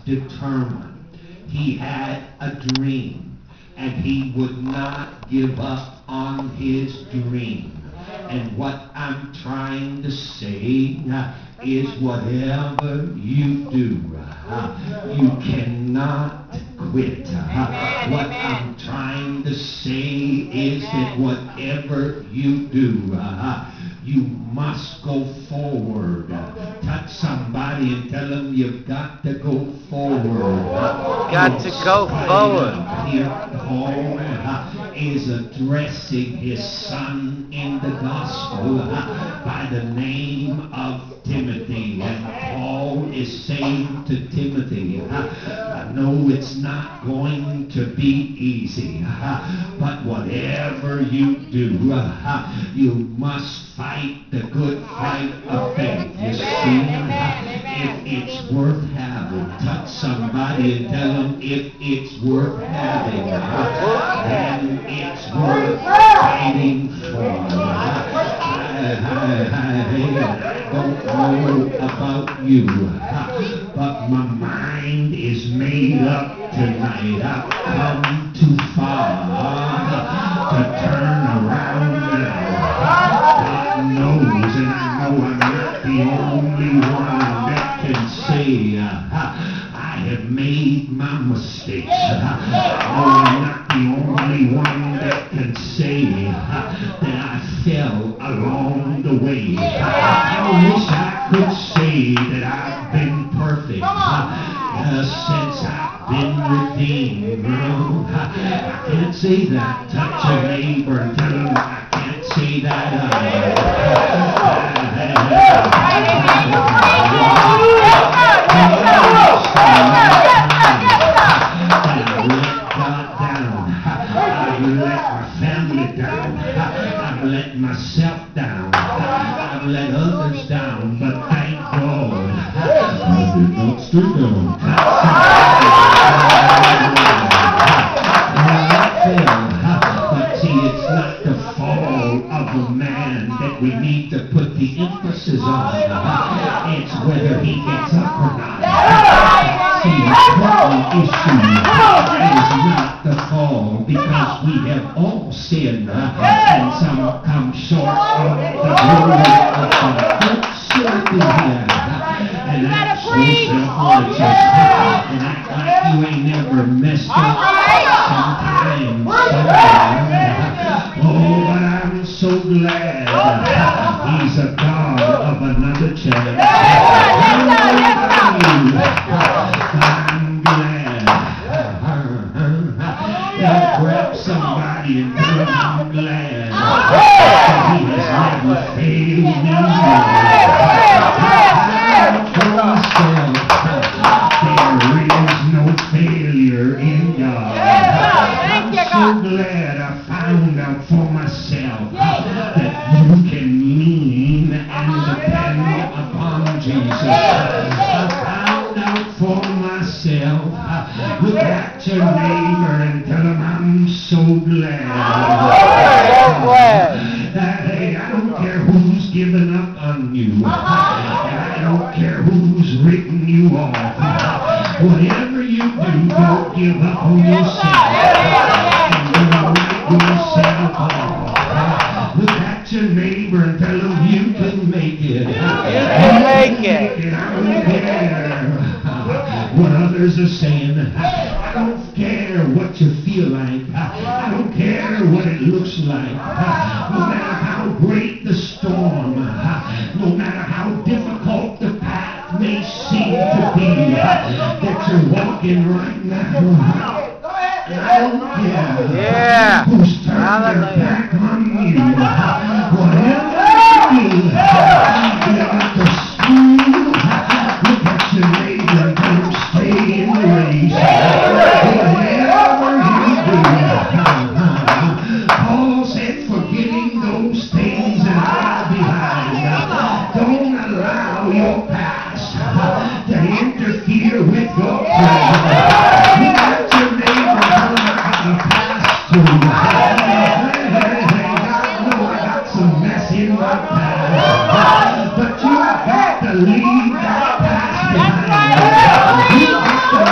determined. He had a dream, and he would not give up on his dream. And what I'm trying to say is whatever you do, you cannot quit. What I'm trying to say is that whatever you do, you must go forward. Touch somebody and tell them you've got to go forward. Got to go forward. Here Paul is addressing his son in the gospel by the name of Timothy. And Paul is saying to Timothy, no, it's not going to be easy, but whatever you do, you must fight the good fight of faith. You see, if it's worth having, touch somebody and tell them if it's worth having, then it's worth fighting for. I don't know about you, but my mind is made up tonight. I've come too far to turn around now. God knows, and I know I'm not the only one that can say I have made my mistakes. I'm not the only one that can say that I fell along the way. I wish I could say that I've been perfect since I've been redeemed. No, I can't say that. Touch your neighbor and tell him I can't say that. I've let my family down. I've let myself down. I've let others down. But thank God I did not stay down. But see, it's not the fall of a man that we need to put the emphasis on. It's whether he gets up or not. See, the important issue is not the fall, because we have all sinned and some come short of the glory of God. Don't sit here and act so self-righteous and act like you ain't never messed up. Sometimes. Oh, but I'm so glad he's a God of another chance. I'm glad. Grab somebody and tell him I'm glad that he has never failed me. There is no failure in God. I'm so glad I found out for myself that you can lean and depend upon Jesus. I found out for myself. Look at your neighbor and tell him I'm so glad. Hey, I don't care who's given up on you. And I don't care who's written you off. Whatever you do, don't give up on yourself. And don't write yourself off. Look at your neighbor and tell him you can make it. You can make it. I don't care what others are saying. I don't care what you feel like. I don't care what it looks like. No matter how great the storm, no matter how difficult the path may seem to be that you're walking right now, I don't care who's turned their back on you. Whatever you do, you got to scream. Look at your neighbor and tell him stay in the race. Whatever you do, Paul said, forgetting those things that are behind, don't allow your past to interfere with your present. You got your neighbor tell him I got a past too. I know I got some mess in my past, but you got to leave that past behind. You got to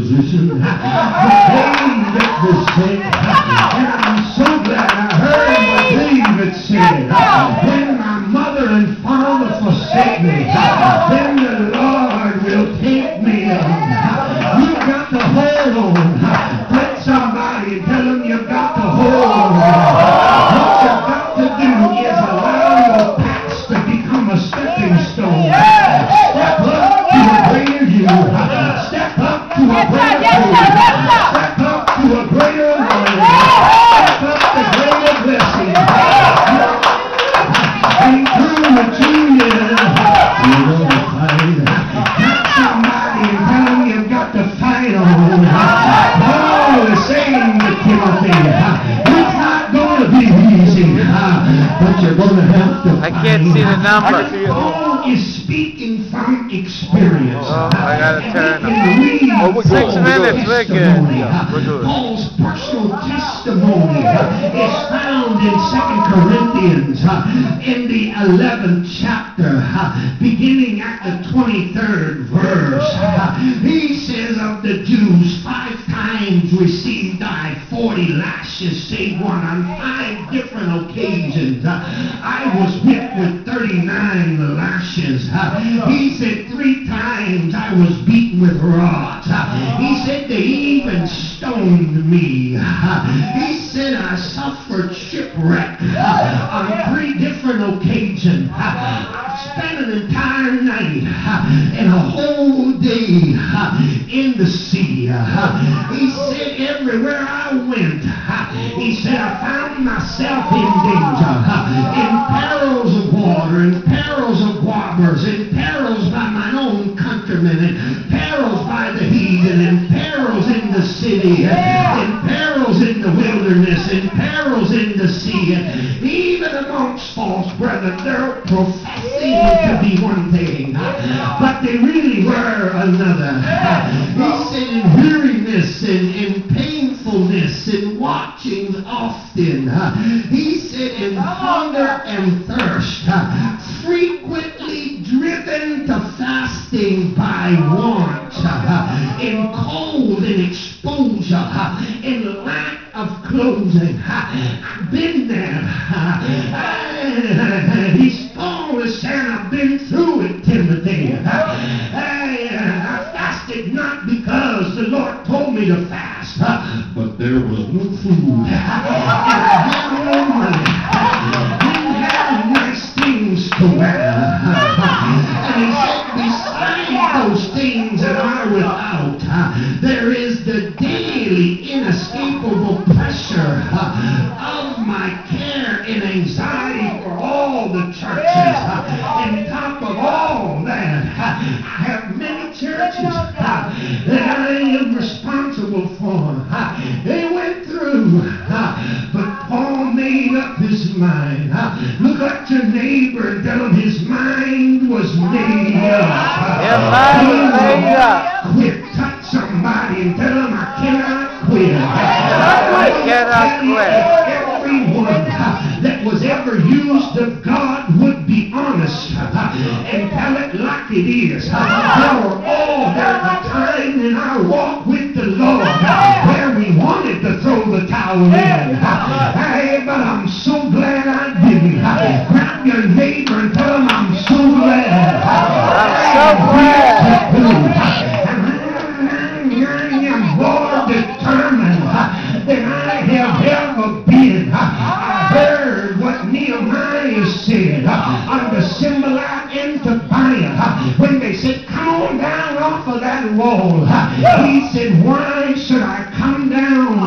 position. The David was said, and I'm so glad I heard what David said. When my mother and father forsake me, then the Lord will take me up. You got to hold on. Let somebody tell them you got to hold on. What you got to do is allow your past to become a stepping stone. Step up to a greater you. Step up to a greater you. Step up to a greater life. Step up to greater blessing. Ain't through with you yet. You gonna fight. Touch somebody and tell them you've got to fight on. Paul is saying to Timothy, it's not going to be easy, but you're going to have to fight. I can't see the number. Paul is speaking from experience. Oh, I gotta turn them. 6 minutes, we're good. We're good. Paul's personal testimony is found in 2 Corinthians in the 11th chapter, beginning at the 23rd verse. He says of the Jews, 5 times received I 40 lashes, save one. On 5 different occasions I was whipped with 39 lashes. He said 3 times I was beaten with rods. He said they even stoned me. He said I suffered shipwreck on 3 different occasions. I spent an entire night and a whole day in the sea. He said everywhere I went, he said I found myself in danger, in perils of water, in perils of robbers, in perils by my own countrymen, in perils by the heathen, in perils in the city, in perils in the wilderness, in perils in the sea, even amongst false brethren. They're professing to be one thing, but they really were another. He said in weariness, in painfulness, in watching often. He said in hunger and thirst, frequently driven to fasting by want, in cold and exposure, in lack of clothing. I've been there. Paul is saying I've been through it, Timothy. I fasted not because the Lord told me to fast, but there was no food. And I had no money. Didn't have nice things to wear. And he said, beside those things that are without, there is the daily inescapable pressure of my care and anxiety for all the churches. On top of all that, I have many churches that I am responsible for. They went through, but Paul made up his mind. Look at your neighbor and tell him his mind was made up. Your mind was made up. Quit. Touch somebody and tell them I cannot quit. I cannot quit. Everyone that was ever used of God would be honest and tell it like it is. There were all there a time in our walk with the Lord where we wanted to throw the towel in. Hey, but I'm so glad I didn't. Grab your neighbor and tell him I'm so glad. I'm so glad. I am more determined than I have ever been. I heard what Nehemiah said under Sanballat and Tobiah when they said, come on down off of that wall. He said, why should I come down?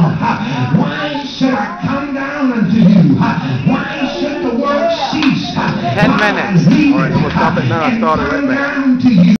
Why should I come down unto you? Why should the work cease? 10 minutes. All right, I'm going to stop it now. I started right back.